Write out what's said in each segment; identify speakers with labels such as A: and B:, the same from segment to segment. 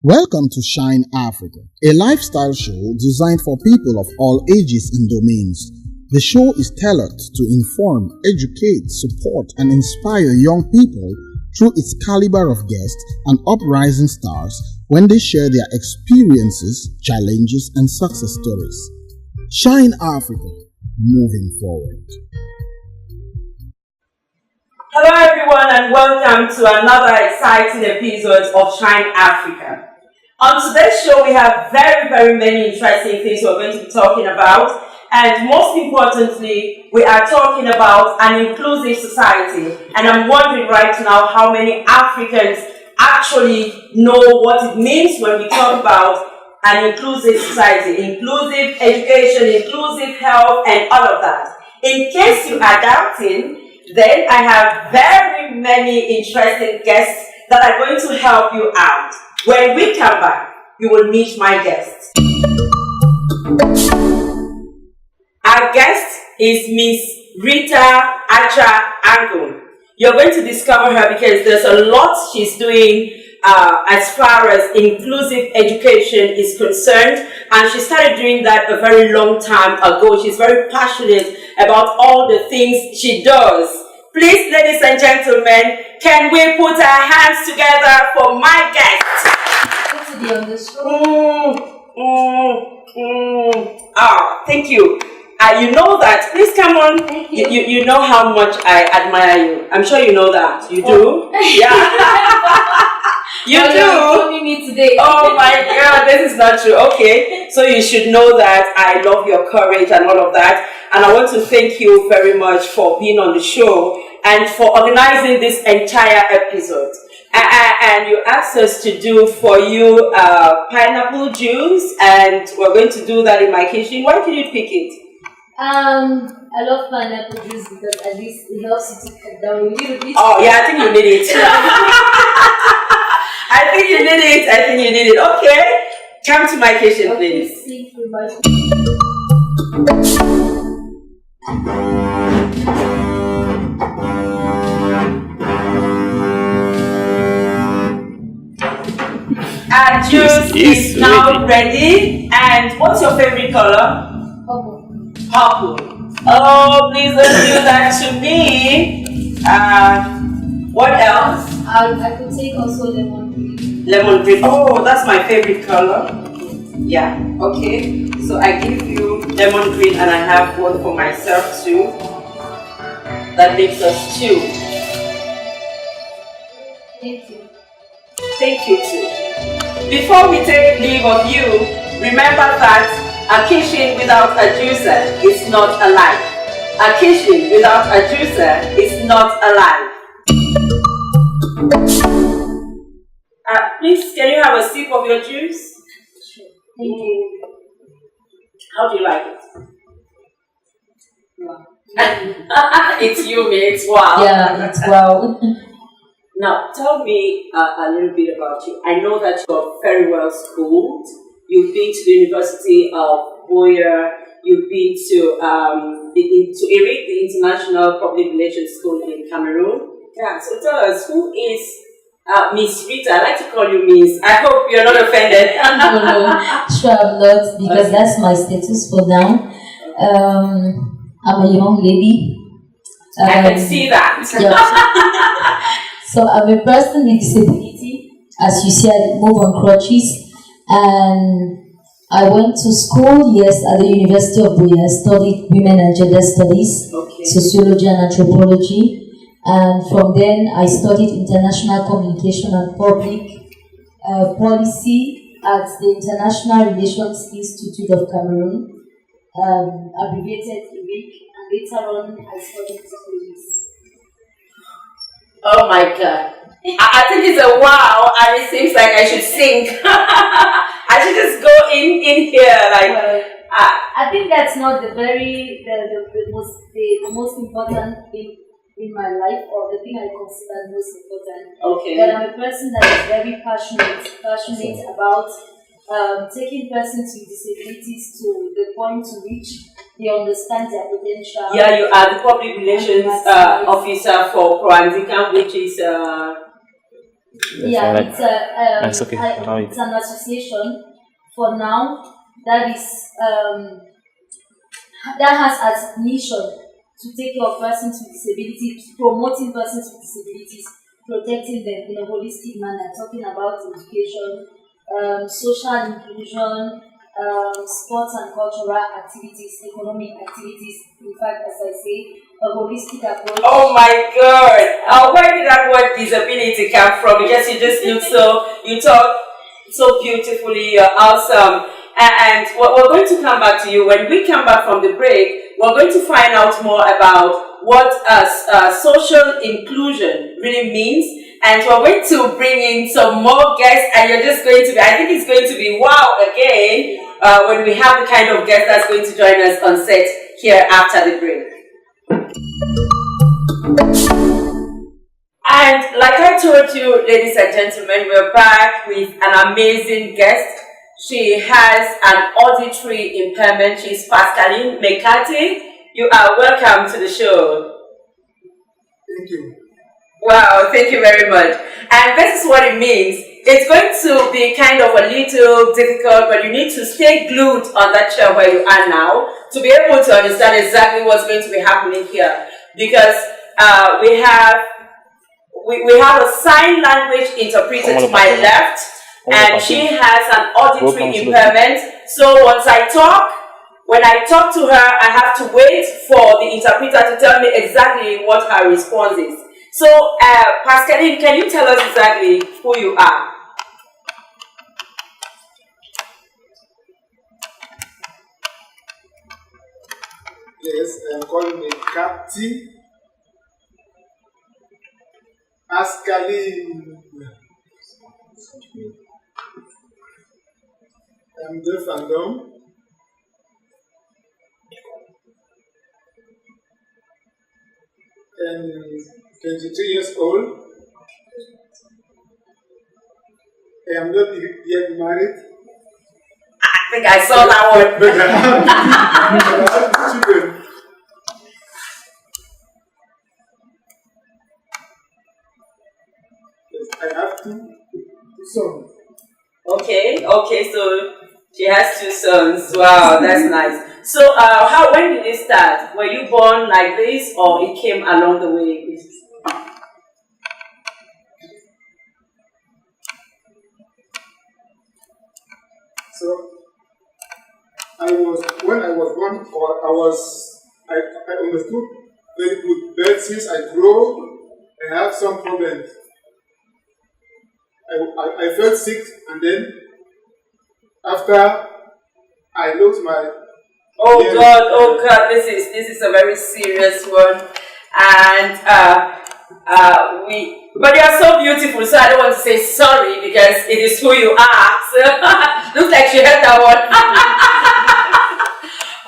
A: Welcome to Shine Africa, a lifestyle show designed for people of all ages and domains. The show is tailored to inform, educate, support, and inspire young people through its caliber of guests and uprising stars when they share their experiences, challenges, and success stories. Shine Africa, moving forward.
B: Hello everyone and welcome to another exciting episode of Shine Africa. On today's show we have very many interesting things we're going to be talking about, and most importantly we are talking about an inclusive society, and I'm wondering right now how many Africans actually know what it means when we talk about an inclusive society, inclusive education, inclusive health and all of that. In case you are doubting, then I have very many interesting guests that are going to help you out. When we come back, you will meet my guests. Our guest is Miss Rita Acha Angu. You're going to discover her because there's a lot she's doing as far as inclusive education is concerned, and she started doing that a very long time ago. She's very passionate about all the things she does. Please, ladies and gentlemen, can we put our hands together for my guest?
C: Good to be on the show.
B: Thank you. You know that. Please come on.
C: Thank you.
B: You know how much I admire you. I'm sure you know that. You do? Yeah. You do?
C: You're filming me today.
B: Oh my God, this is not true. Okay, so you should know that I love your courage and all of that. And I want to thank you very much for being on the show and for organizing this entire episode. And you asked us to do for you pineapple juice, and we're going to do that in my kitchen. Why did you pick it?
C: I love pineapple juice because at least it helps you to cut down a little bit.
B: Oh yeah, I think you need it. I think you need it. Okay, come to my kitchen, please.
C: Thank you very much.
B: Our juice is now ready. And what's your favorite color? Purple. Oh, please don't do that to me. What else?
C: I could take also lemon green.
B: Lemon green. Oh, that's my favorite color. Yeah. Okay. So I give you lemon green, and I have one for myself too. That makes us two.
C: Thank you.
B: Thank you too. Before we take leave of you, remember that a kitchen without a juicer is not alive. A kitchen without a juicer is not alive. Please, can you have a sip of your juice?
C: Sure. Thank you.
B: How do you like it?
C: Wow.
B: It's yummy, it's wow.
C: Yeah, it's wow.
B: Now, tell me a little bit about you. I know that you're very well schooled. You've been to the University of Boyer. You've been to ERIC, the International Public Relations School in Cameroon. Yeah, so tell us, who is Miss Rita? I like to call you Miss. I hope you're not offended.
C: No, sure I'm not, because that's my status for now. I'm a young lady.
B: I can see that.
C: Yeah. So I'm a person with disability. As you said, move on crutches. And I went to school, yes, at the University of Boyer. I studied women and gender studies, sociology and anthropology. And from then, I studied international communication and public policy at the International Relations Institute of Cameroon, abbreviated ERIC, and later on, I studied dissabilities.
B: Oh my God. I think it's a wow, and it seems like I should sing. I should just go in here like.
C: Well, I think that's not the most important thing in my life, or the thing I consider most important.
B: Okay.
C: But I'm a person that is very passionate about taking persons with disabilities to the point to which they understand their potential.
B: Yeah, you are the public relations officer for Proanzicam, which is
C: Yeah, it's
D: okay.
C: it's an association for now that is that has as mission to take care of persons with disabilities, promoting persons with disabilities, protecting them in a holistic manner, talking about education, social inclusion, sports and cultural activities, economic activities. In fact, as I say, a holistic approach.
B: Oh my God! Where did that word disability come from? Because you just look you talk so beautifully, you're awesome. And we're going to come back to you. When we come back from the break, we're going to find out more about what social inclusion really means. And we're going to bring in some more guests, and you're just going to be, I think it's going to be wow again when we have the kind of guest that's going to join us on set here after the break. And like I told you, ladies and gentlemen, we're back with an amazing guest. She has an auditory impairment. She's Pascaline McCarthy. You are welcome to the show.
E: Thank you.
B: Wow, thank you very much. And this is what it means. It's going to be kind of a little difficult, but you need to stay glued on that chair where you are now to be able to understand exactly what's going to be happening here. Because we have a sign language interpreter to my left, and she has an auditory impairment. So when I talk to her, I have to wait for the interpreter to tell me exactly what her response is. So, Pascaline, can you tell us exactly who you are?
E: Yes, I'm calling me Captain Pascaline. I'm deaf and dumb. And 23 years old. I am not yet married.
B: I think I saw that one.
E: But I have children. Yes, I have two sons.
B: Okay, so she has two sons. Wow, that's nice. So, when did it start? Were you born like this, or it came along the way?
E: So, when I was born, I understood very good, but since I grow, I have some problems. I felt sick, and then after I lost my
B: Oh God, this is a very serious one, and but you are so beautiful, so I don't want to say sorry because it is who you are. So looks like she heard that one.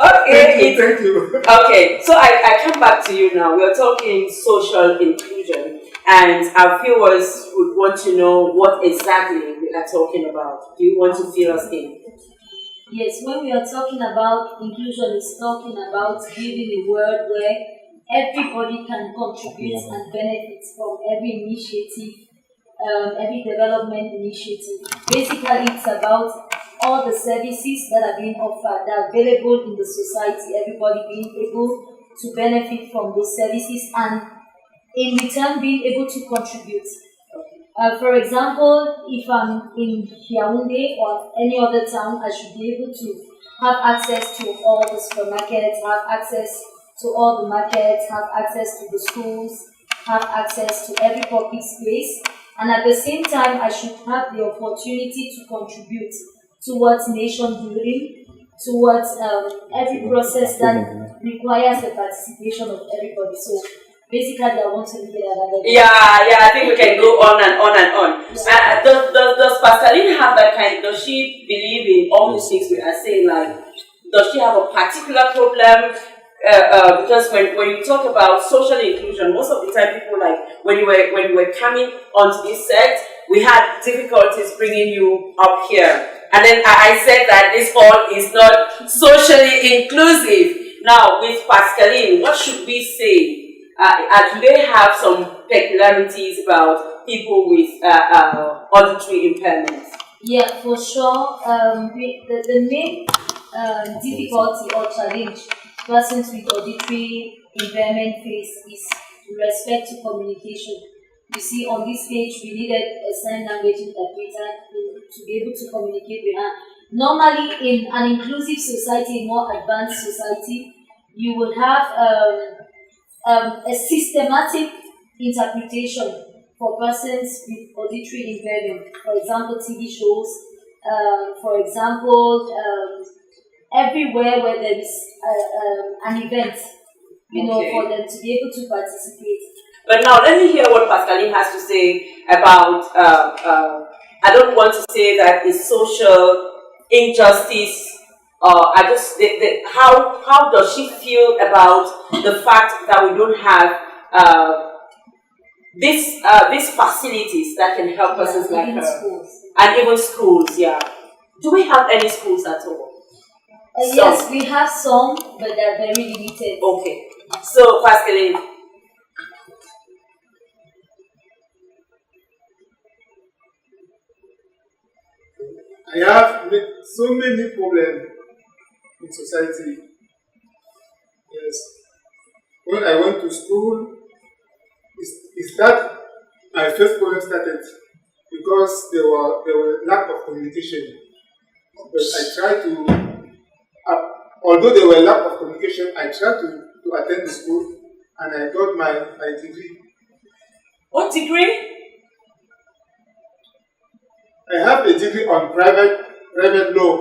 B: Okay.
E: Thank you.
B: Okay, so I come back to you now. We're talking social inclusion, and our viewers would want to know what exactly we are talking about. Do you want to fill us in?
C: Yes, when we are talking about inclusion, it's talking about giving a world where everybody can contribute and benefit from every initiative, every development initiative. Basically, it's about all the services that are being offered, that are available in the society, everybody being able to benefit from those services and in return being able to contribute. For example, if I'm in Yaoundé or any other town, I should be able to have access to all the supermarkets, have access to all the markets, have access to the schools, have access to every public space, and at the same time, I should have the opportunity to contribute towards nation building, towards every process that requires the participation of everybody. So basically, I want to leave it at that.
B: Yeah, I think we can go on and on and on. Yeah. Does Pascaline have that kind? Does she believe in all these things we are saying? Like, does she have a particular problem? Because when you talk about social inclusion, most of the time people like when you were coming onto this set, we had difficulties bringing you up here, and then I said that this all is not socially inclusive. Now with Pascaline, what should we say? Do they have some peculiarities about people with auditory impairments?
C: Yeah, for sure. The main difficulty or challenge persons with auditory impairment face is with respect to communication. You see, on this page, we needed a sign language interpreter to be able to communicate with her. Normally, in an inclusive society, a more advanced society, you would have a systematic interpretation for persons with auditory impairment. For example, TV shows. For example, everywhere where there is an event, for them to be able to participate.
B: But now let me hear what Pascaline has to say about, I don't want to say that it's social injustice, how does she feel about the fact that we don't have these facilities that can help persons like her?
C: Schools.
B: And even schools, yeah. Do we have any schools at all?
C: Yes, we have some, but they're very limited.
B: Okay. So, Pascaline,
E: I have so many problems in society. Yes. When I went to school, it's that my first problem started because there were lack of communication. But I tried to, although there were lack of communication, I tried to attend the school and I got my degree.
B: What degree?
E: I have a degree on private law.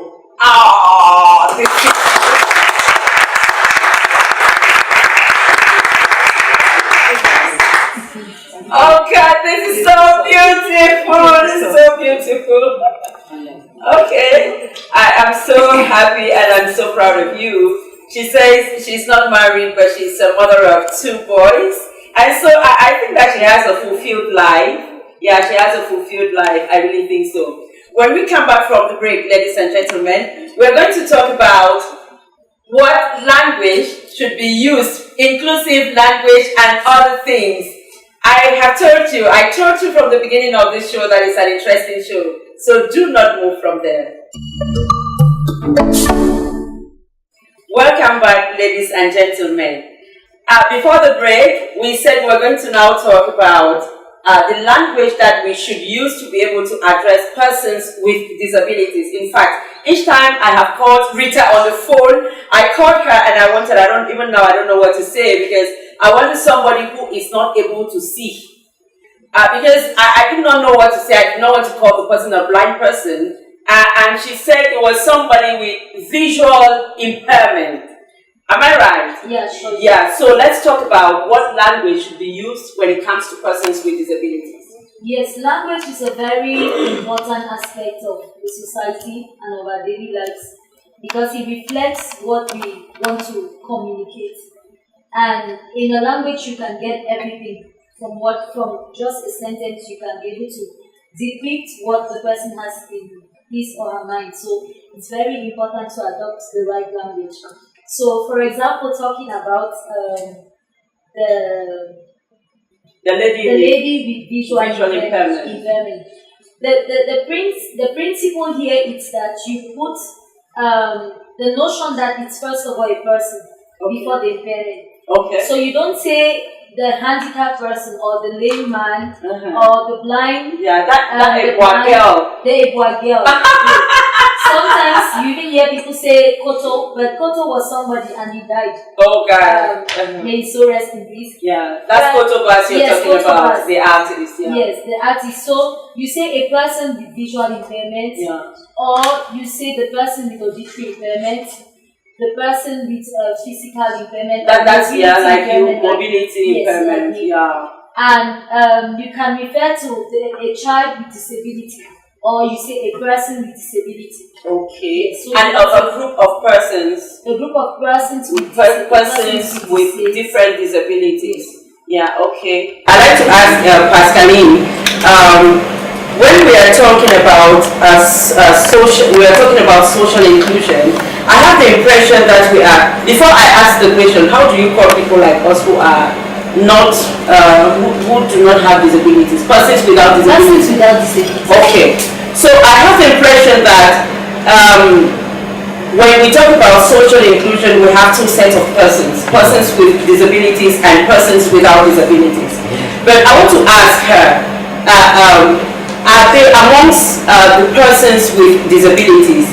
B: Oh God, this is so beautiful. This is so beautiful. Okay, I am so happy and I'm so proud of you. She says she's not married, but she's a mother of 2 boys. And so I think that she has a fulfilled life. Yeah, she has a fulfilled life. I really think so. When we come back from the break, ladies and gentlemen, we're going to talk about what language should be used, inclusive language and other things. I told you from the beginning of this show that it's an interesting show. So do not move from there. Welcome back, ladies and gentlemen. Before the break, we said we're going to now talk about the language that we should use to be able to address persons with disabilities. In fact, each time I have called Rita on the phone, I called her and I don't know what to say, because I wanted somebody who is not able to see. Because I did not know what to say. I did not want to call the person a blind person. And she said it was somebody with visual impairment. Am I right?
C: Yeah, sure.
B: Yeah, so let's talk about what language should be used when it comes to persons with disabilities.
C: Yes, language is a very important aspect of the society and of our daily lives, because it reflects what we want to communicate. And in a language, you can get everything from just a sentence. You can be able to depict what the person has in his or her mind. So it's very important to adopt the right language. So, for example, talking about
B: the
C: lady with visual impairment. The principle here is that you put the notion that it's first of all a person before the impairment.
B: Okay.
C: So you don't say the handicapped person or the lame man or the blind.
B: Yeah, that girl.
C: The Ebwa girl. Sometimes you even hear people say Koto, but Koto was somebody and he died.
B: Oh God.
C: May he so rest in peace.
B: Yeah, that's Koto Bass you're talking about, the artist. Yeah.
C: Yes, the artist. So you say a person with visual impairment, or you say the person with auditory impairment, the person with physical impairment.
B: That's like mobility impairment.
C: And you can refer to a child with disability, or you say a person with disability.
B: Okay. So and a group of persons.
C: A group of persons with
B: different disabilities. Yeah. Okay. I'd like to ask Pascaline. When we are talking about social inclusion, I have the impression that we are. Before I ask the question, how do you call people like us who are not who do not have disabilities, persons without disabilities.
C: Persons without disabilities.
B: Okay, so I have the impression that when we talk about social inclusion, we have two sets of persons: persons with disabilities and persons without disabilities. But I want to ask her, are they amongst the persons with disabilities?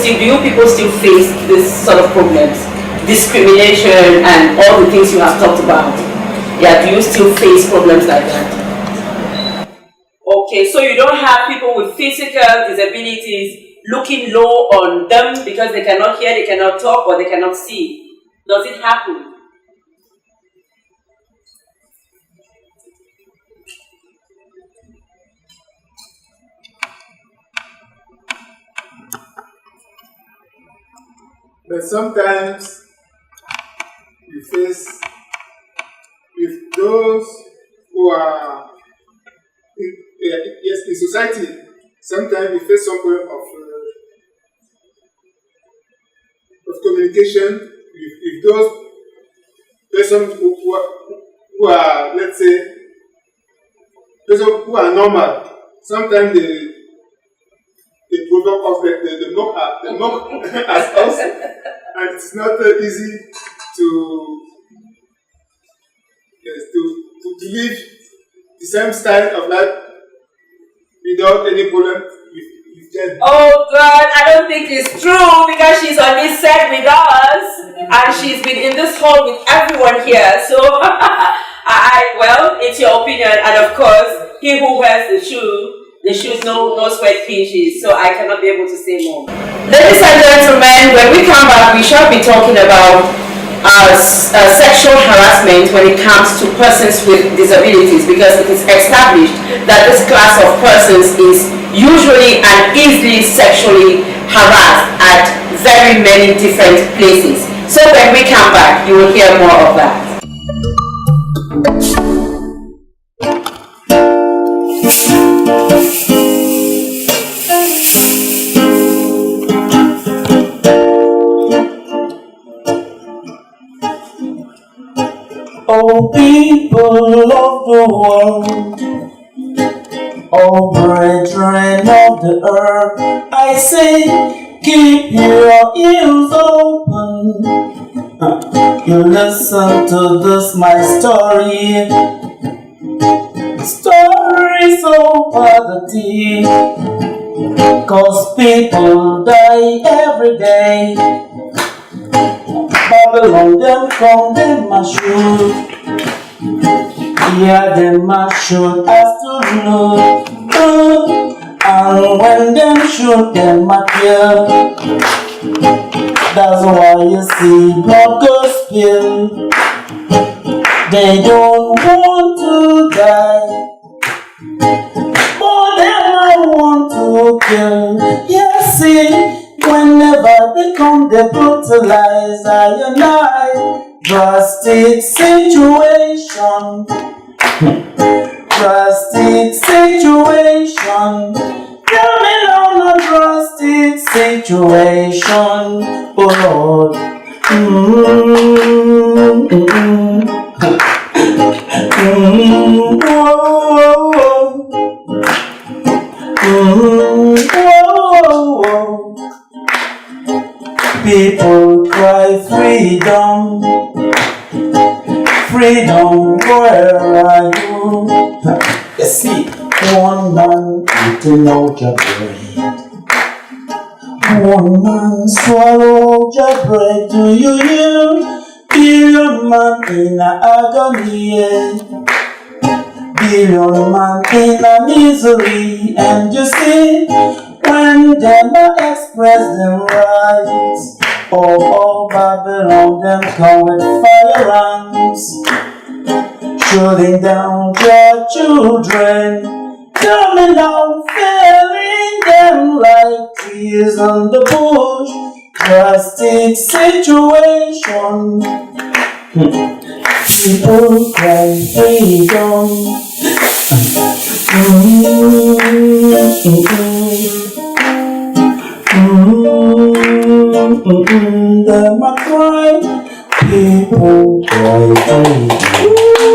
B: Do you people still face this sort of problems, discrimination, and all the things you have talked about? Yeah, do you still face problems like that? Okay, so you don't have people with physical disabilities looking low on them because they cannot hear, they cannot talk, or they cannot see. Does it happen?
E: But sometimes you face with those who are in society. Sometimes we face some problem of communication with those persons who are, let's say, persons who are normal. Sometimes they provoke us, they mock at us, and it's not easy to live the same style of life without any problem with them.
B: Oh God, I don't think it's true because she's on this set with us and she's been in this hall with everyone here. So, well, it's your opinion, and of course, he who wears the shoes no sweat pinches, so I cannot be able to say more. Ladies and gentlemen, when we come back, we shall be talking about sexual harassment when it comes to persons with disabilities, because it is established that this class of persons is usually and easily sexually harassed at very many different places. So when we come back, you will hear more of that.
D: Oh, people of the world, oh, brethren of the earth, I say, keep your ears open. You listen to this, my story. Stories of poverty, 'cause people die every day. Babylon, them come, them a shoot. Yeah, them a shoot as to look. And when them shoot, them a kill. That's why you see blood go spill. They don't want to die, but them I want to kill. Yeah, see. Whenever they come, they brutalize I and I. Drastic situation. Drastic situation. Tell me now, a drastic situation. Oh Lord. People cry freedom, freedom, where are you? You see, one man eating out your bread, one man swallow your bread. Do you hear? Billion man in a agony, billion man in a misery, and you see, when them express them rights, oh, Babylon, them come with firearms, shooting down your children. Tell me now, felling them like trees on the bush. Drastic situation. People cry freedom. Them a cry, people cry freedom.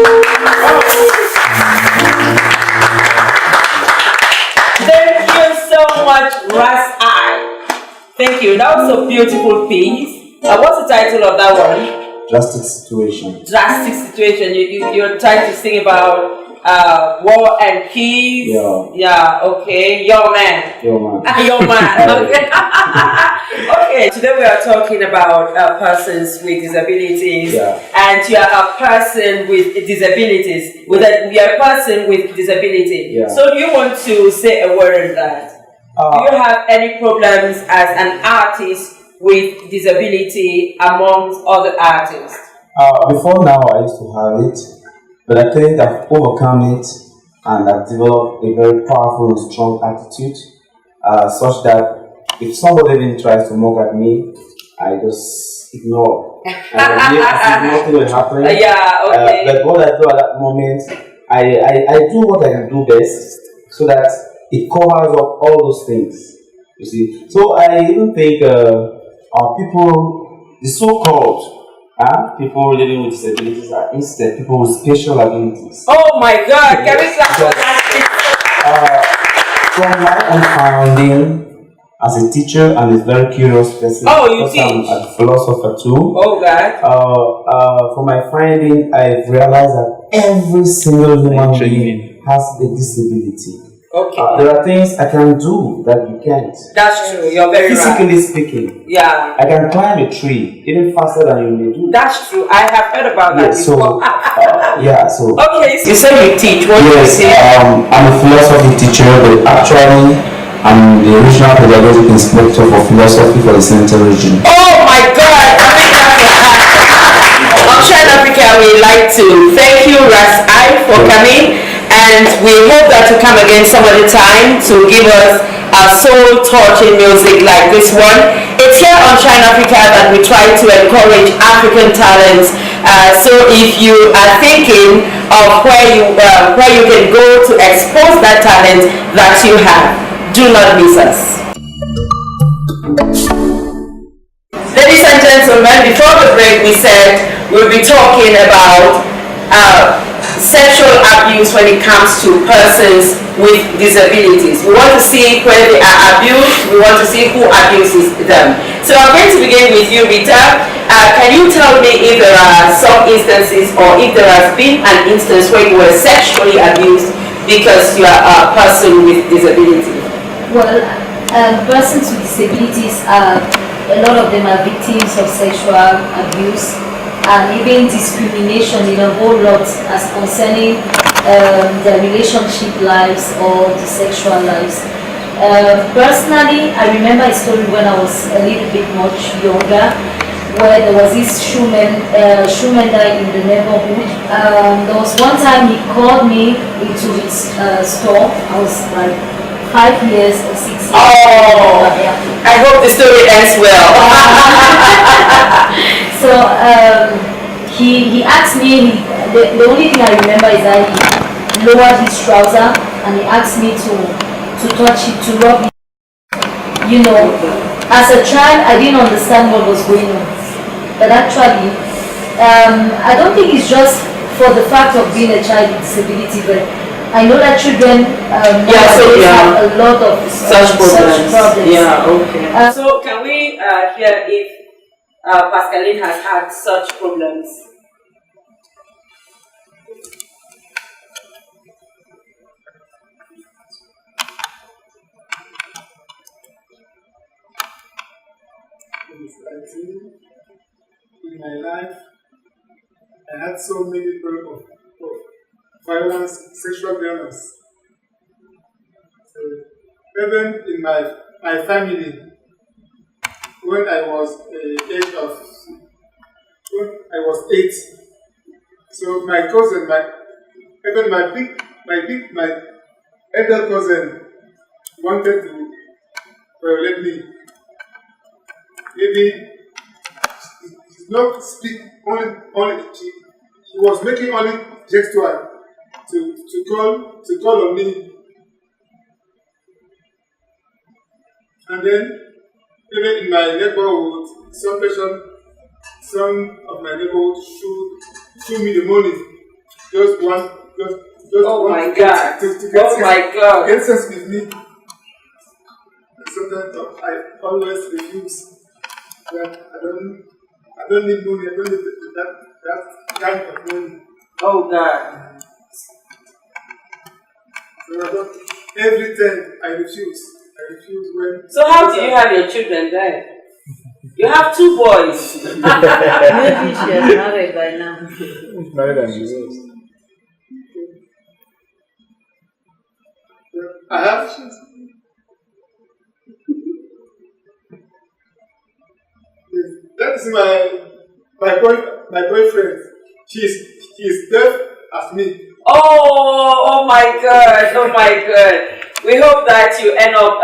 B: Thank you. That was a beautiful piece. What's the title of that one?
D: Drastic situation.
B: Drastic situation. You're trying to sing about war and peace.
D: Yeah.
B: Yeah. Okay. Your man.
D: Your man.
B: Your man. Okay. Okay. Today we are talking about persons with disabilities, and you are a person with disabilities. You are a person with disability.
D: Yeah.
B: So, do you want to say a word on that? Do you have any problems as an artist with disability amongst other artists?
D: Before now, I used to have it, but I think I've overcome it and I've developed a very powerful and strong attitude, such that if somebody even tries to mock at me, I just ignore. And nothing will happen.
B: Yeah, okay.
D: But what I do at that moment, I do what I can do best, so that it covers up all those things. You see, so I even think our people, the so-called people living with disabilities, are instead people with special abilities.
B: Oh my God! Can we clap for
D: that? From my own founding as a teacher and a very curious person.
B: Oh, you teach?
D: I'm a philosopher too.
B: Oh God!
D: From my finding, I've realized that every single human being has a disability.
B: Okay.
D: There are things I can do that you can't.
B: That's true. You're very
D: Physically
B: right.
D: speaking.
B: Yeah.
D: I can climb a tree even faster than you may do.
B: That's true. I have heard about that before.
D: So.
B: Okay. So you say you teach. What do you say?
D: I'm a philosophy teacher, but actually I'm the regional pedagogic inspector for philosophy for the Central Region.
B: Oh my God! On Shine Africa, we'd like to thank you, Rass, for coming. And we hope that you come again some other time to give us a soul-touching music like this one. It's here on Shine Africa that we try to encourage African talents. So if you are thinking of where you can go to expose that talent that you have, do not miss us. Ladies and gentlemen, before the break we said we'll be talking about sexual abuse when it comes to persons with disabilities. We want to see where they are abused. We want to see who abuses them. So I'm going to begin with you, Rita. Can you tell me if there are some instances or if there has been an instance where you were sexually abused because you are a person with disability?
C: Well, persons with disabilities, a lot of them are victims of sexual abuse and even discrimination in a whole lot as concerning their relationship lives or the sexual lives. Personally, I remember a story when I was a little bit much younger, where there was this shoemaker in the neighborhood. There was one time he called me into his store. I was like 5 years or 6 years.
B: Oh, I hope the story ends well.
C: So he asked me, the only thing I remember is that he lowered his trouser and he asked me to touch it, to rub it. You know, as a child I didn't understand what was going on. But actually, I don't think it's just for the fact of being a child with disability, but I know that children have a lot of
B: such problems.
C: Yeah,
B: okay. So can we hear if Pascaline has had such problems?
E: In my life, I had so many problems of violence, sexual violence. So, even in my family, when I was when I was 8, so my cousin, my elder cousin wanted to violate me. Maybe he did not speak only he was making only gesture to call on me. And then even in my neighborhood, some of my neighborhood show me the money. Just
B: oh
E: one
B: my God!
E: to get sense with me. So sometimes I always refuse. That I don't need money. I don't need that kind of money.
B: Oh God.
E: So I don't. Every time I refuse. I refuse when.
B: So how do you have your children then? You have 2 boys.
F: Maybe she has married by now.
D: Married and divorced.
E: I have. That is my boyfriend. He's deaf as me.
B: Oh my God. Oh my God. We hope that you end up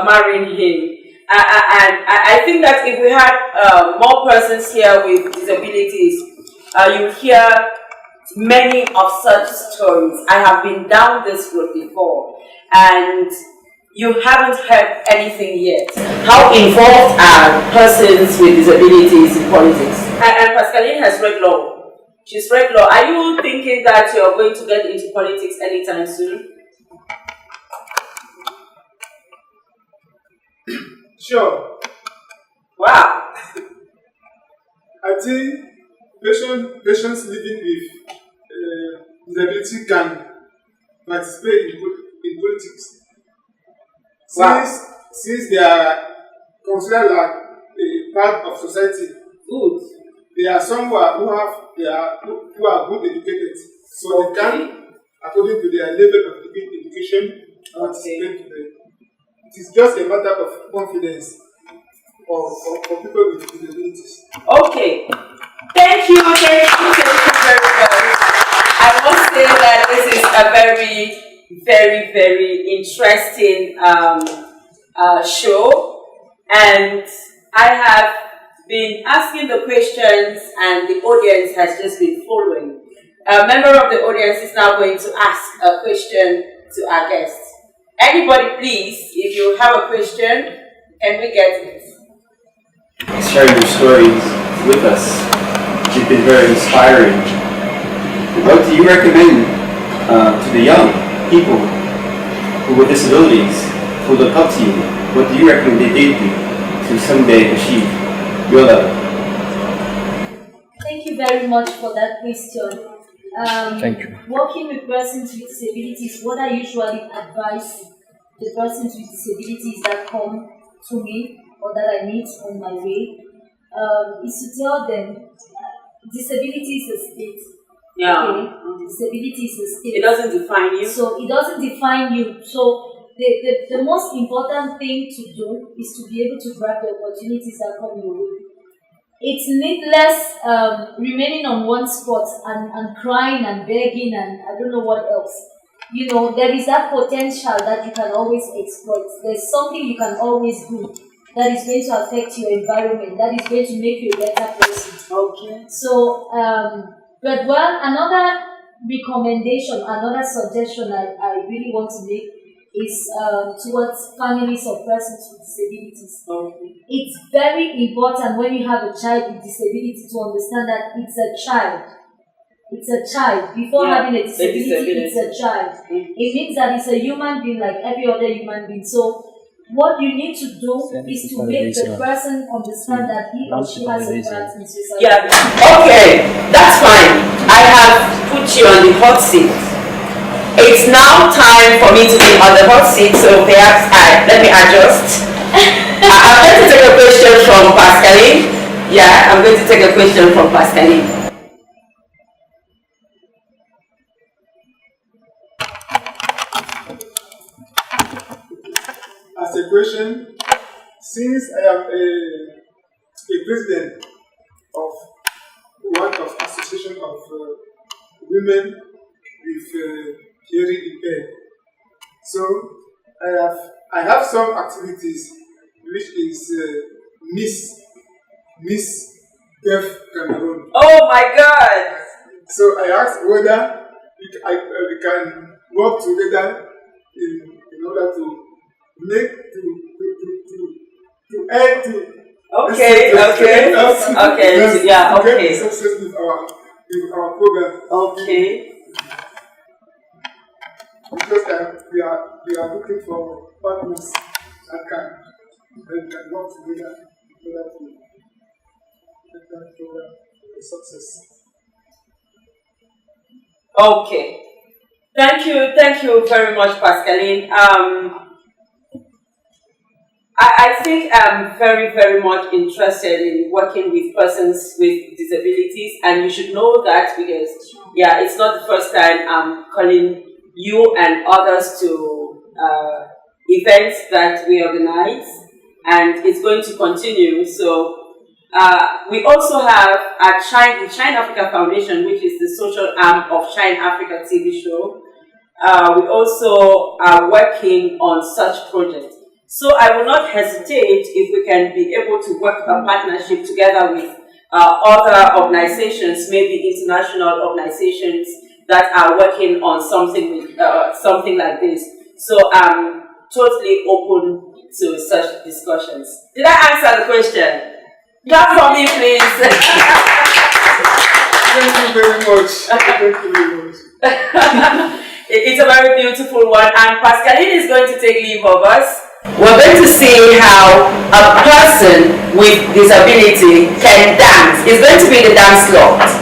B: marrying him. And I think that if we had more persons here with disabilities, you hear many of such stories. I have been down this road before, and you haven't heard anything yet. How involved are persons with disabilities in politics? And Pascaline has read law. She's read law. Are you thinking that you're going to get into politics anytime soon?
E: Sure.
B: Wow.
E: I think patients living with disability can participate in politics.
B: Wow.
E: Since they are considered like a part of society.
B: Good.
E: There are some who are good educated, so they can, according to their level of education, participate to them. It is just a matter of confidence for people with disabilities.
B: Okay. Thank you very much. I must say that this is a very, very, very interesting show, and I have been asking the questions and the audience has just been following. A member of the audience is now going to ask a question to our guests. Anybody please, if you have a question, can we get it?
G: Sharing your stories with us. You've been very inspiring. What do you recommend to the young people who with disabilities who look up to you? What do you recommend they do to someday achieve your level?
C: Thank you very much for that question.
D: Thank you.
C: Working with persons with disabilities, what I usually advise the persons with disabilities that come to me or that I meet on my way is to tell them disability is a state.
B: Yeah.
C: Okay? Disability is a state.
B: It doesn't define you.
C: So it doesn't define you. So the most important thing to do is to be able to grab the opportunities that come your way. It's needless remaining on one spot and crying and begging and I don't know what else. You know, there is that potential that you can always exploit. There's something you can always do that is going to affect your environment, that is going to make you a better person.
B: Okay.
C: So, but well, another recommendation, another suggestion I really want to make is towards families of persons with disabilities.
B: Okay.
C: It's very important when you have a child with disability to understand that it's a child. It's a child. Before having a disability, it's a child.
B: Mm-hmm.
C: It means that it's a human being like every other human being. So what you need to do is to make the person understand that he or she has a part in society.
B: Yeah. Okay, that's fine. I have put you on the hot seat. It's now time for me to be on the hot seat, so perhaps let me adjust. I'm going to take a question from Pascaline. Yeah, I'm going to take a question from Pascaline.
E: As a question, since I am a president of one of association of women with hearing impaired, so I have some activities which is Miss Deaf Cameroon.
B: Oh my God!
E: So I asked whether we can work together in order to make to add to
B: Okay. Yeah. Okay.
E: Get success with our program.
B: Okay.
E: Because we are looking for partners that can and can work together in order to make that program a success.
B: Okay. Thank you very much, Pascaline. I think I'm very much interested in working with persons with disabilities, and you should know that because, yeah, it's not the first time I'm calling you and others to events that we organize, and it's going to continue. So we also have the Shine Africa Foundation, which is the social arm of Shine Africa TV show. We also are working on such projects. So I will not hesitate if we can be able to work a partnership together with other organizations, maybe international organizations that are working on something like this. So I'm totally open to such discussions. Did I answer the question? Clap for me, please.
E: Thank you very much. Thank you very much.
B: It's a very beautiful one, and Pascaline is going to take leave of us. We're going to see how a person with disability can dance. It's going to be the dance lot.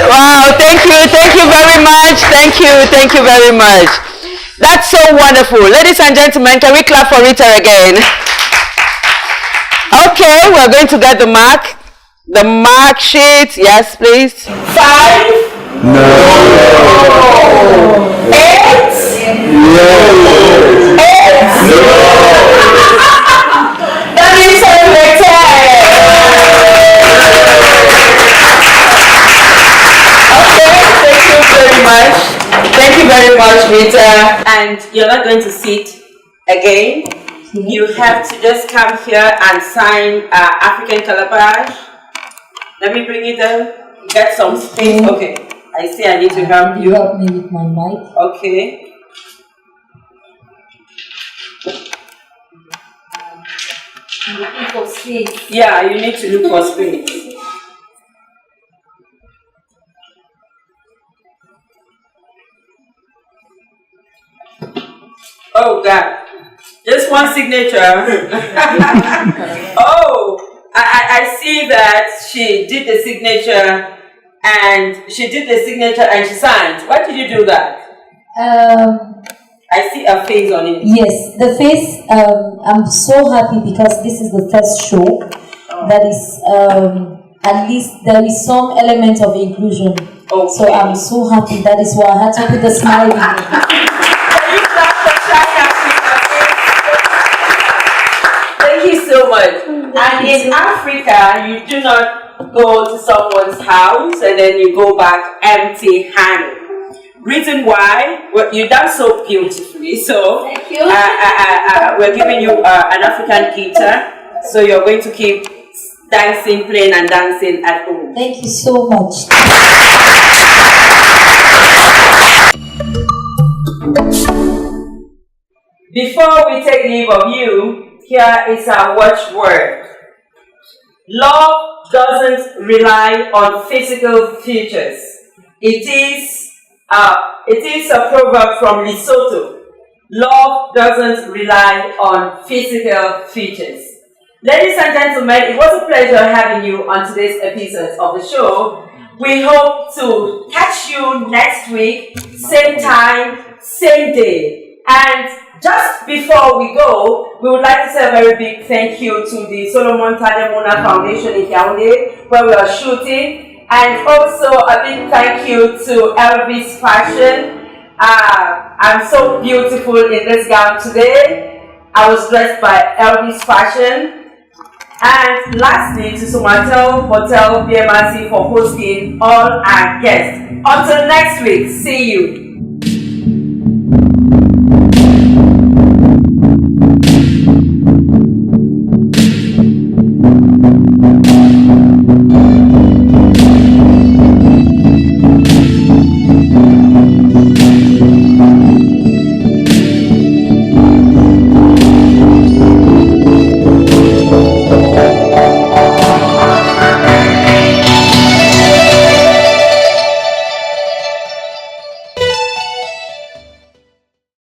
H: Wow, thank you very much. That's so wonderful. Ladies and gentlemen, can we clap for Rita again? Okay, we're going to get the mark sheet. Yes, please.
B: 5. No. 8. No. 8. No. That means Thank you very much, Rita. And you're not going to sit again. You have to just come here and sign African Calabash. Let me bring it down. Get some space. Okay. I see I need to help you.
C: You help me with my mic.
B: Okay.
C: I'm looking for space.
B: Yeah, you need to look for space. Oh God, just one signature. Oh, I see that she did the signature and she signed. Why did you do that? I see a face on it.
C: Yes, the face, I'm so happy because this is the first show that is, at least there is some element of inclusion. Okay. So I'm so happy. That is why I had to put the smile in.
B: Thank you so much. And in Africa, you do not go to someone's house and then you go back empty-handed. Reason why? Well, you dance so beautifully. So
C: thank you.
B: We're giving you an African guitar. So you're going to keep dancing, playing and dancing at home.
C: Thank you so much.
B: Before we take leave of you, here is our watchword. Love doesn't rely on physical features. It is a proverb from Lesotho. Love doesn't rely on physical features. Ladies and gentlemen, it was a pleasure having you on today's episode of the show. We hope to catch you next week, same time, same day. And just before we go, we would like to say a very big thank you to the Solomon Tademona Foundation in Yaoundé, where we are shooting. And also a big thank you to Elvis Fashion. I'm so beautiful in this gown today. I was dressed by Elvis Fashion. And lastly, to Somatel Hotel BMRC for hosting all our guests. Until next week, see you.